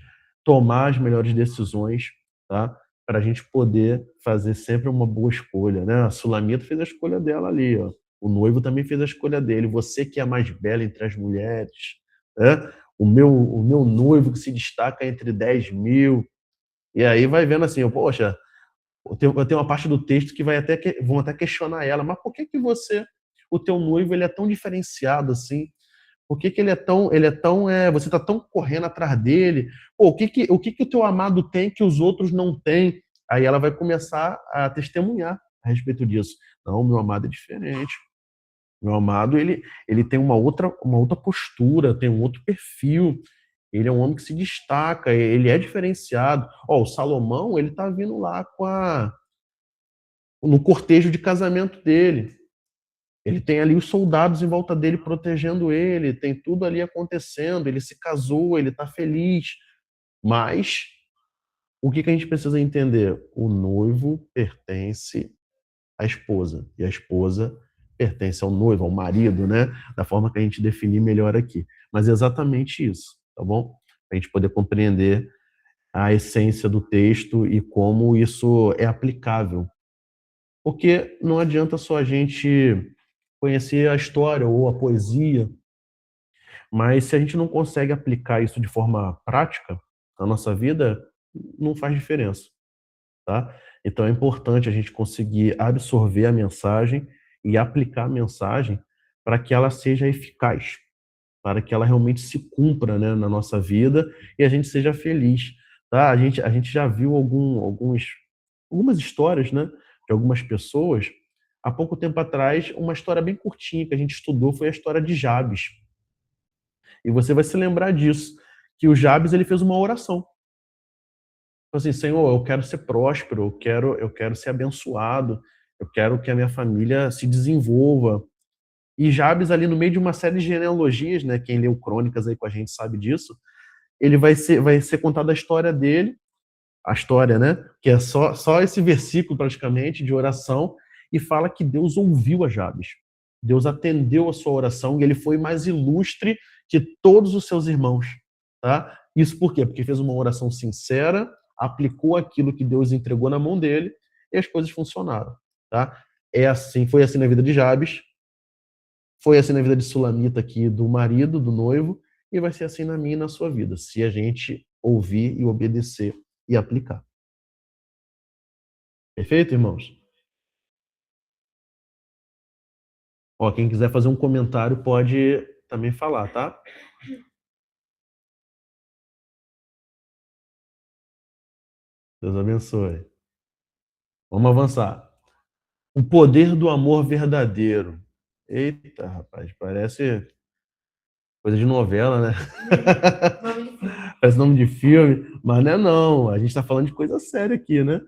tomar as melhores decisões, tá? Para a gente poder fazer sempre uma boa escolha, né? A Sulamita fez a escolha dela ali, ó. O noivo também fez a escolha dele. Você que é a mais bela entre as mulheres, né? O meu noivo que se destaca entre 10.000. E aí vai vendo assim, poxa, eu tenho uma parte do texto que vão até questionar ela, mas por que que o teu noivo, ele é tão diferenciado assim? Por que que você está tão correndo atrás dele? Pô, o que que o teu amado tem que os outros não têm? Aí ela vai começar a testemunhar a respeito disso. Não, meu amado é diferente. Meu amado, ele tem uma outra postura, tem um outro perfil. Ele é um homem que se destaca, ele é diferenciado. Ó, o Salomão, ele tá vindo lá no cortejo de casamento dele. Ele tem ali os soldados em volta dele protegendo ele, tem tudo ali acontecendo, ele se casou, ele está feliz. Mas o que que a gente precisa entender? O noivo pertence à esposa, e a esposa pertence ao noivo, ao marido, né? Da forma que a gente definir melhor aqui. Mas é exatamente isso, tá bom? Para a gente poder compreender a essência do texto e como isso é aplicável. Porque não adianta só a gente conhecer a história ou a poesia, mas se a gente não consegue aplicar isso de forma prática na nossa vida, não faz diferença, tá? Então é importante a gente conseguir absorver a mensagem e aplicar a mensagem para que ela seja eficaz, para que ela realmente se cumpra, né, na nossa vida e a gente seja feliz, tá? A gente já viu algumas histórias, né, de algumas pessoas. Há pouco tempo atrás, uma história bem curtinha que a gente estudou foi a história de Jabes. E você vai se lembrar disso, que o Jabes ele fez uma oração. Assim, Senhor, eu quero ser próspero, eu quero ser abençoado, eu quero que a minha família se desenvolva. E Jabes ali no meio de uma série de genealogias, né, quem leu Crônicas aí com a gente sabe disso, ele vai ser contada a história dele, a história, né, que é só esse versículo praticamente de oração, e fala que Deus ouviu a Jabes. Deus atendeu a sua oração e ele foi mais ilustre que todos os seus irmãos, tá? Isso por quê? Porque fez uma oração sincera, aplicou aquilo que Deus entregou na mão dele e as coisas funcionaram, tá? Foi assim na vida de Jabes, foi assim na vida de Sulamita aqui, do marido, do noivo, e vai ser assim na minha e na sua vida, se a gente ouvir e obedecer e aplicar. Perfeito, irmãos? Ó, quem quiser fazer um comentário pode também falar, tá? Deus abençoe. Vamos avançar. O poder do amor verdadeiro. Eita, rapaz, parece coisa de novela, né? Parece nome de filme, mas não é não. A gente está falando de coisa séria aqui, né?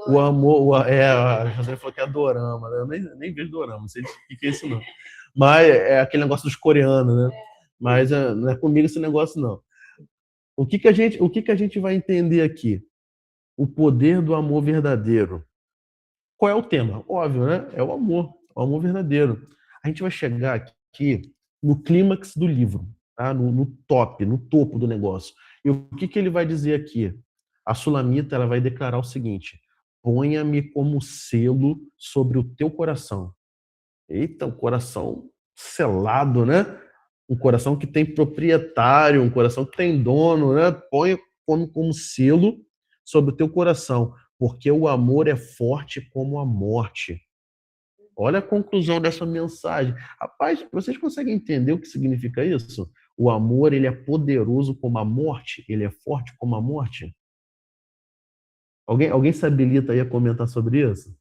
O amor, a José falou que é dorama, né? Eu nem vejo dorama, não sei o que é isso não. Mas é aquele negócio dos coreanos, né? Mas não é comigo esse negócio não. O que que a gente vai entender aqui? O poder do amor verdadeiro. Qual é o tema? Óbvio, né? É o amor verdadeiro. A gente vai chegar aqui no clímax do livro, tá? No top, no topo do negócio. E o que ele vai dizer aqui? A Sulamita ela vai declarar o seguinte: ponha-me como selo sobre o teu coração. Eita, um coração selado, né? Um coração que tem proprietário, um coração que tem dono, né? Põe como selo sobre o teu coração, porque o amor é forte como a morte. Olha a conclusão dessa mensagem. Rapaz, vocês conseguem entender o que significa isso? O amor, ele é poderoso como a morte, ele é forte como a morte. Alguém se habilita aí a comentar sobre isso?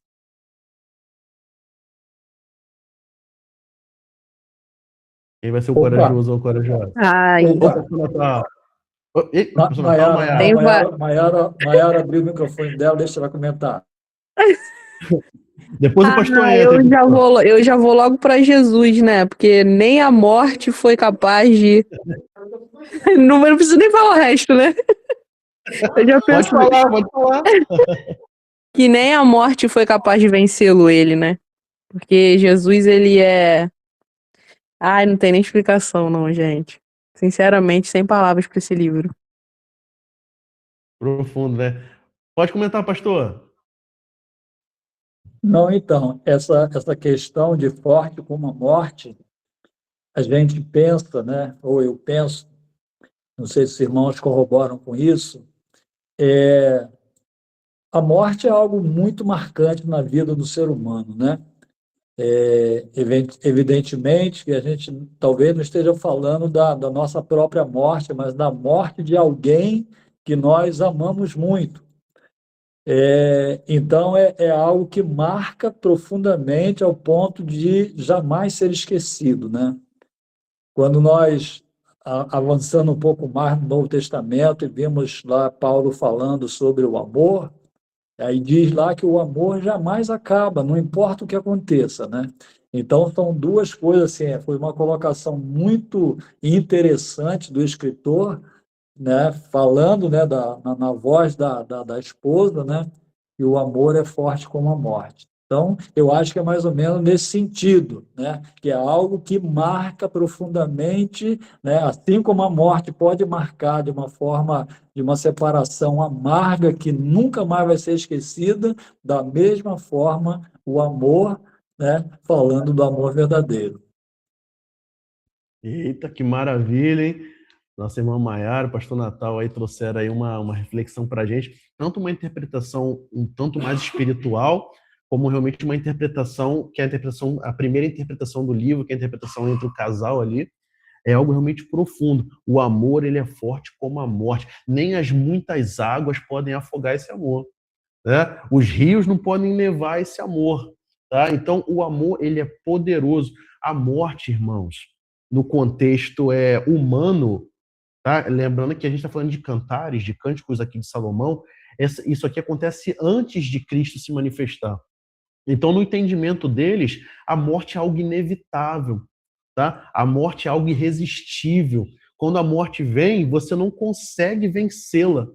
Quem vai ser o Opa, corajoso ou corajosa? Ai, Ô, opa. pastor Natal. Ei, pastor Natal, Maiara, Maiara. não, tem va- Maiara abriu o microfone dela, deixa ela comentar. Depois o Ah, pastor entra, hein, eu já pastor? vou, eu já vou logo para Jesus, né? Porque nem a morte foi capaz de. Não, eu não preciso nem falar o resto, né? Eu já penso Pode falar, pode falar. que nem a morte foi capaz de vencê-lo, ele, né? Porque Jesus, ele é. Ai, não tem nem explicação, não, gente. Sinceramente, sem palavras para esse livro. Profundo, né? Pode comentar, pastor. Não, então, essa questão de forte como a morte, a gente pensa, né, ou eu penso, não sei se os irmãos corroboram com isso, a morte é algo muito marcante na vida do ser humano, né? Evidentemente que a gente talvez não esteja falando da nossa própria morte, mas da morte de alguém que nós amamos muito. Então, é algo que marca profundamente ao ponto de jamais ser esquecido, né? Quando nós, avançando um pouco mais no Novo Testamento, e vimos lá Paulo falando sobre o amor, aí diz lá que o amor jamais acaba, não importa o que aconteça, né? Então, são duas coisas, assim, foi uma colocação muito interessante do escritor, né, falando, né, na voz da esposa, né, que o amor é forte como a morte. Então, eu acho que é mais ou menos nesse sentido, né? Que é algo que marca profundamente, né? Assim como a morte pode marcar de uma forma, de uma separação amarga que nunca mais vai ser esquecida, da mesma forma, o amor, né? Falando do amor verdadeiro. Eita, que maravilha, hein? Nossa irmã Maiara, o pastor Natal aí trouxeram aí uma reflexão para a gente, tanto uma interpretação um tanto mais espiritual, como realmente uma interpretação, que é a interpretação, a primeira interpretação do livro, que é a interpretação entre o casal ali, é algo realmente profundo. O amor, ele é forte como a morte. Nem as muitas águas podem afogar esse amor, né? Os rios não podem levar esse amor, tá? Então, o amor, ele é poderoso. A morte, irmãos, no contexto humano, tá? Lembrando que a gente está falando de cantares, de cânticos aqui de Salomão, isso aqui acontece antes de Cristo se manifestar. Então, no entendimento deles, a morte é algo inevitável, tá? A morte é algo irresistível. Quando a morte vem, você não consegue vencê-la,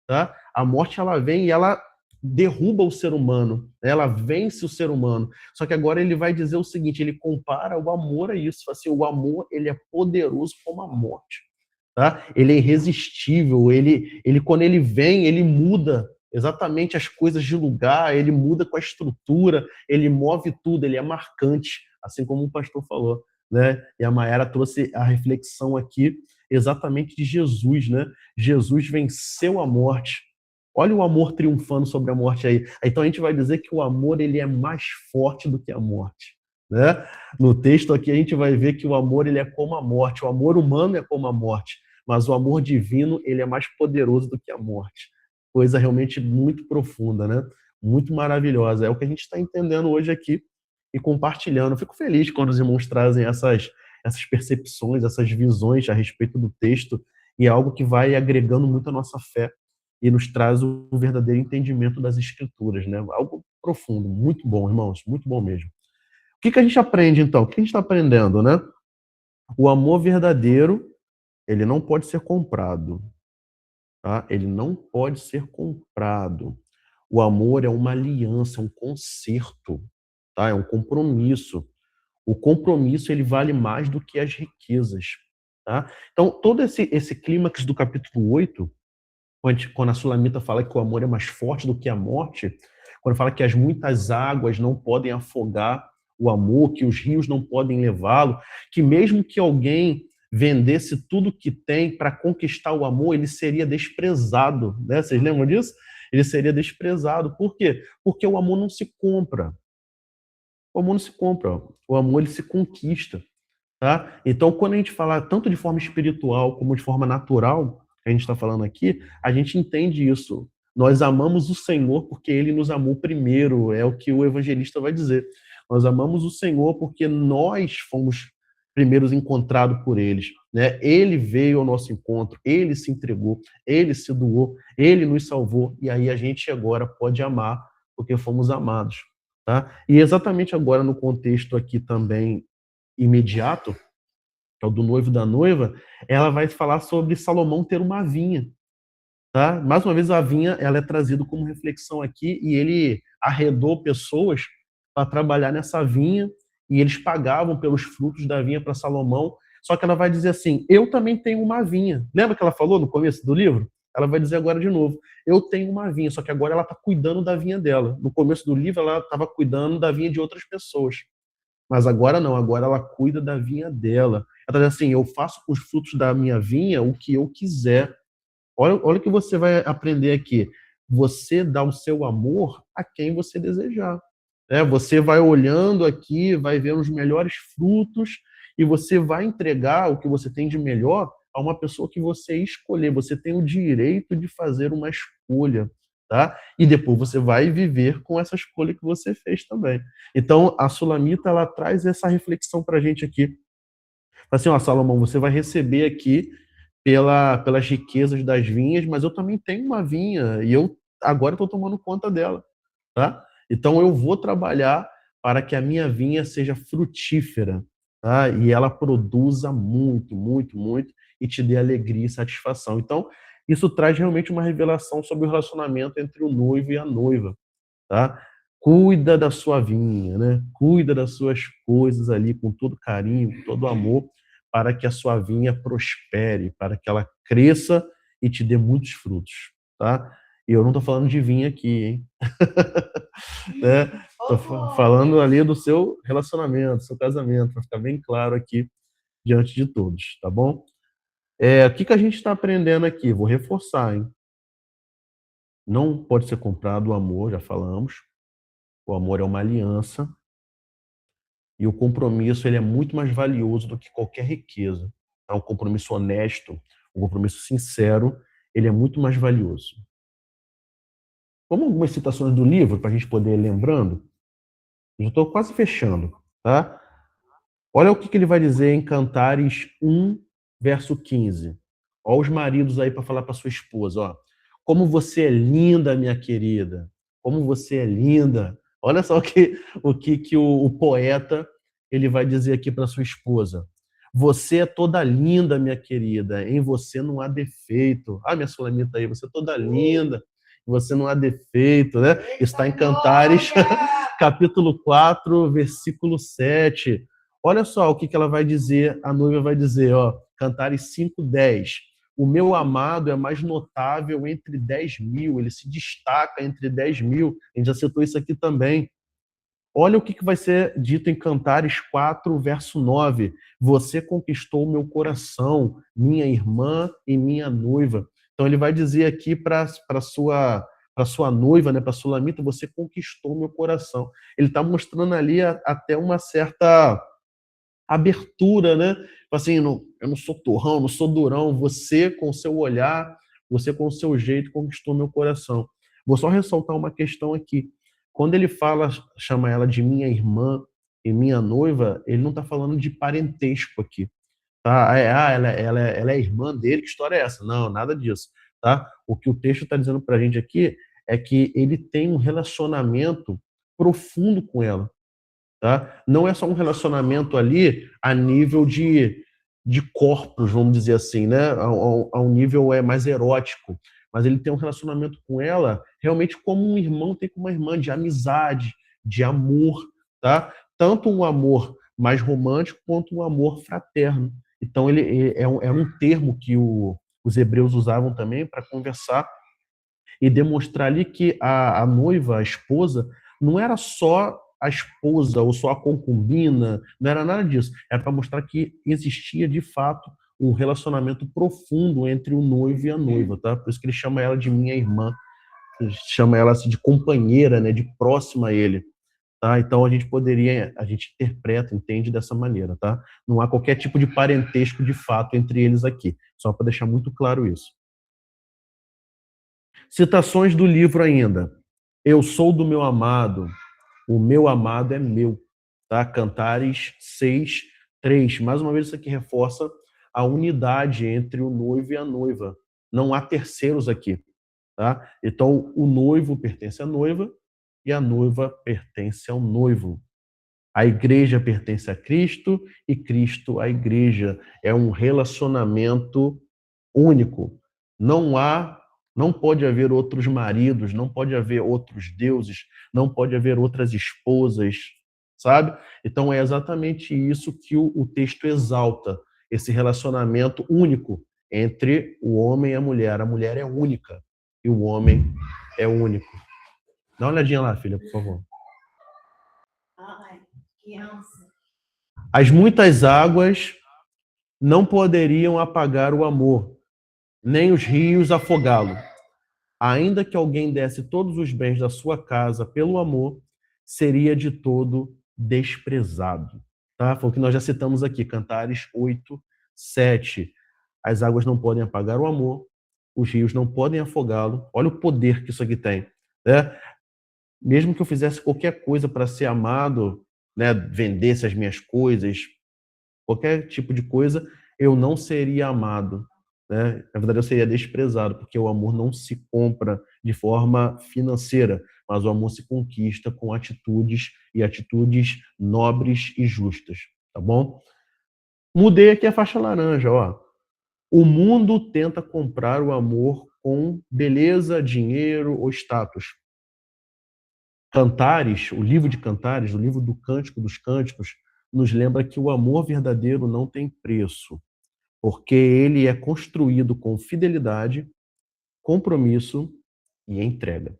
tá? A morte, ela vem e ela derruba o ser humano, né? Ela vence o ser humano. Só que agora ele vai dizer o seguinte, ele compara o amor a isso, assim, o amor, ele é poderoso como a morte, tá? Ele é irresistível, ele quando ele vem, ele muda exatamente as coisas de lugar, ele muda com a estrutura, ele move tudo, ele é marcante, assim como o pastor falou, né? E a Mayara trouxe a reflexão aqui exatamente de Jesus, né? Jesus venceu a morte. Olha o amor triunfando sobre a morte aí. Então a gente vai dizer que o amor, ele é mais forte do que a morte, né? No texto aqui a gente vai ver que o amor, ele é como a morte. O amor humano é como a morte, mas o amor divino, ele é mais poderoso do que a morte. Coisa realmente muito profunda, né? Muito maravilhosa. É o que a gente está entendendo hoje aqui e compartilhando. Eu fico feliz quando os irmãos trazem essas percepções, essas visões a respeito do texto, e é algo que vai agregando muito a nossa fé e nos traz o verdadeiro entendimento das Escrituras, né? Algo profundo, muito bom, irmãos, muito bom mesmo. O que a gente aprende, então? O que a gente está aprendendo, né? O amor verdadeiro, ele não pode ser comprado, tá? Ele não pode ser comprado. O amor é uma aliança, é um concerto, tá? É um compromisso. O compromisso, ele vale mais do que as riquezas, tá? Então, todo esse clímax do capítulo 8, quando a Sulamita fala que o amor é mais forte do que a morte, quando fala que as muitas águas não podem afogar o amor, que os rios não podem levá-lo, que mesmo que alguém vendesse tudo que tem para conquistar o amor, ele seria desprezado, né? Vocês lembram disso? Ele seria desprezado. Por quê? Porque o amor não se compra. O amor não se compra. O amor, ele se conquista. Tá? Então, quando a gente fala tanto de forma espiritual como de forma natural, que a gente está falando aqui, a gente entende isso. Nós amamos o Senhor porque Ele nos amou primeiro, é o que o evangelista vai dizer. Nós amamos o Senhor porque nós fomos primeiros encontrados por eles, né? Ele veio ao nosso encontro, Ele se entregou, Ele se doou, Ele nos salvou, e aí a gente agora pode amar porque fomos amados, tá? E exatamente agora no contexto aqui também imediato, que é o do noivo e da noiva, ela vai falar sobre Salomão ter uma vinha, tá? Mais uma vez a vinha, ela é trazida como reflexão aqui, e ele arredou pessoas para trabalhar nessa vinha, e eles pagavam pelos frutos da vinha para Salomão. Só que ela vai dizer assim: eu também tenho uma vinha. Lembra que ela falou no começo do livro? Ela vai dizer agora de novo: eu tenho uma vinha, só que agora ela está cuidando da vinha dela. No começo do livro ela estava cuidando da vinha de outras pessoas. Mas agora não, agora ela cuida da vinha dela. Ela diz assim: eu faço com os frutos da minha vinha o que eu quiser. Olha o que você vai aprender aqui. Você dá o seu amor a quem você desejar. Você vai olhando aqui, vai ver os melhores frutos e você vai entregar o que você tem de melhor a uma pessoa que você escolher. Você tem o direito de fazer uma escolha, tá? E depois você vai viver com essa escolha que você fez também. Então, a Sulamita, ela traz essa reflexão para a gente aqui. Assim, ó, Salomão, você vai receber aqui pelas riquezas das vinhas, mas eu também tenho uma vinha e eu agora estou tomando conta dela, tá? Então eu vou trabalhar para que a minha vinha seja frutífera, tá? E ela produza muito, muito, muito e te dê alegria e satisfação. Então isso traz realmente uma revelação sobre o relacionamento entre o noivo e a noiva, tá? Cuida da sua vinha, né? Cuida das suas coisas ali com todo carinho, com todo amor, para que a sua vinha prospere, para que ela cresça e te dê muitos frutos, tá? E eu não estou falando de vinho aqui, hein? Né? Estou falando ali do seu relacionamento, do seu casamento, para ficar bem claro aqui diante de todos, tá bom? O que a gente está aprendendo aqui? Vou reforçar, hein? Não pode ser comprado o amor, já falamos. O amor é uma aliança e o compromisso ele é muito mais valioso do que qualquer riqueza. É um compromisso honesto, um compromisso sincero, ele é muito mais valioso. Vamos algumas citações do livro para a gente poder ir lembrando? Já estou quase fechando, tá? Olha o que ele vai dizer em Cantares 1, verso 15. Olha os maridos aí para falar para sua esposa, ó. Como você é linda, minha querida. Como você é linda. Olha só o poeta ele vai dizer aqui para sua esposa. Você é toda linda, minha querida. Em você não há defeito. Ah, minha Sulamita aí, você é toda linda. Em você não há defeito, né? Está em Cantares, capítulo 4, versículo 7. Olha só o que ela vai dizer, a noiva vai dizer, ó, Cantares 5:10. O meu amado é mais notável entre 10.000, ele se destaca entre 10.000. A gente já citou isso aqui também. Olha o que vai ser dito em Cantares 4, verso 9. Você conquistou o meu coração, minha irmã e minha noiva. Então ele vai dizer aqui para sua noiva, né, para Sulamita, você conquistou o meu coração. Ele está mostrando ali até uma certa abertura, né? Assim, eu não sou torrão, não sou durão. Você, com o seu olhar, você, com o seu jeito, conquistou meu coração. Vou só ressaltar uma questão aqui. Quando ele chama ela de minha irmã e minha noiva, ele não está falando de parentesco aqui. Tá? Ela é irmã dele, que história é essa? Não, nada disso. Tá? O que o texto está dizendo para a gente aqui é que ele tem um relacionamento profundo com ela. Tá? Não é só um relacionamento ali a nível de corpos, vamos dizer assim, né? A um nível mais erótico. Mas ele tem um relacionamento com ela realmente como um irmão tem com uma irmã, de amizade, de amor, tá? Tanto um amor mais romântico quanto um amor fraterno. Então, ele é um termo que os hebreus usavam também para conversar e demonstrar ali que a noiva, a esposa, não era só a esposa ou só a concubina, não era nada disso. Era para mostrar que existia, de fato, um relacionamento profundo entre o noivo e a noiva, tá? Por isso que ele chama ela de minha irmã, ele chama ela assim, de companheira, né, de próxima a ele. Tá? Então a gente interpreta, entende dessa maneira, tá? Não há qualquer tipo de parentesco de fato entre eles aqui, só para deixar muito claro isso. Citações do livro ainda. Eu sou do meu amado, o meu amado é meu. Tá? Cantares 6, 3. Mais uma vez, isso aqui reforça a unidade entre o noivo e a noiva. Não há terceiros aqui. Tá? Então, o noivo pertence à noiva e a noiva pertence ao noivo. A igreja pertence a Cristo e Cristo à igreja. É um relacionamento único. Não pode haver outros maridos, não pode haver outros deuses, não pode haver outras esposas, sabe? Então é exatamente isso que o texto exalta, esse relacionamento único entre o homem e a mulher. A mulher é única e o homem é único. Dá uma olhadinha lá, filha, por favor. As muitas águas não poderiam apagar o amor, nem os rios afogá-lo. Ainda que alguém desse todos os bens da sua casa pelo amor, seria de todo desprezado. Tá? Foi o que nós já citamos aqui, Cantares 8, 7. As águas não podem apagar o amor, os rios não podem afogá-lo. Olha o poder que isso aqui tem. Né? Mesmo que eu fizesse qualquer coisa para ser amado, né, vendesse as minhas coisas, qualquer tipo de coisa, eu não seria amado. Né? Na verdade, eu seria desprezado, porque o amor não se compra de forma financeira, mas o amor se conquista com atitudes e atitudes nobres e justas, tá bom? Mudei aqui a faixa laranja, ó. O mundo tenta comprar o amor com beleza, dinheiro ou status. Cantares, o livro de Cantares, o livro do Cântico dos Cânticos, nos lembra que o amor verdadeiro não tem preço, porque ele é construído com fidelidade, compromisso e entrega,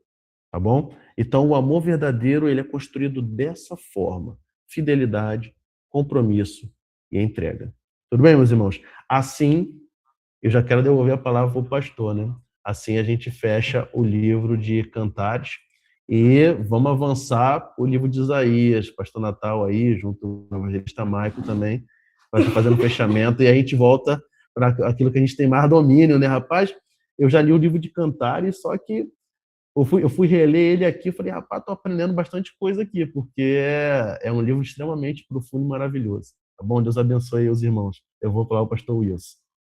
tá bom? Então, o amor verdadeiro, ele é construído dessa forma: fidelidade, compromisso e entrega. Tudo bem, meus irmãos? Assim, eu já quero devolver a palavra para o pastor, né? Assim a gente fecha o livro de Cantares e vamos avançar o livro de Isaías. Pastor Natal aí, junto com o evangelista Michael também, vai estar fazendo o fechamento e a gente volta para aquilo que a gente tem mais domínio, né, rapaz? Eu já li o livro de Cantares, só que eu fui reler ele aqui e falei, rapaz, estou aprendendo bastante coisa aqui, porque é um livro extremamente profundo e maravilhoso. Tá bom? Deus abençoe os irmãos. Eu vou falar o pastor Wilson.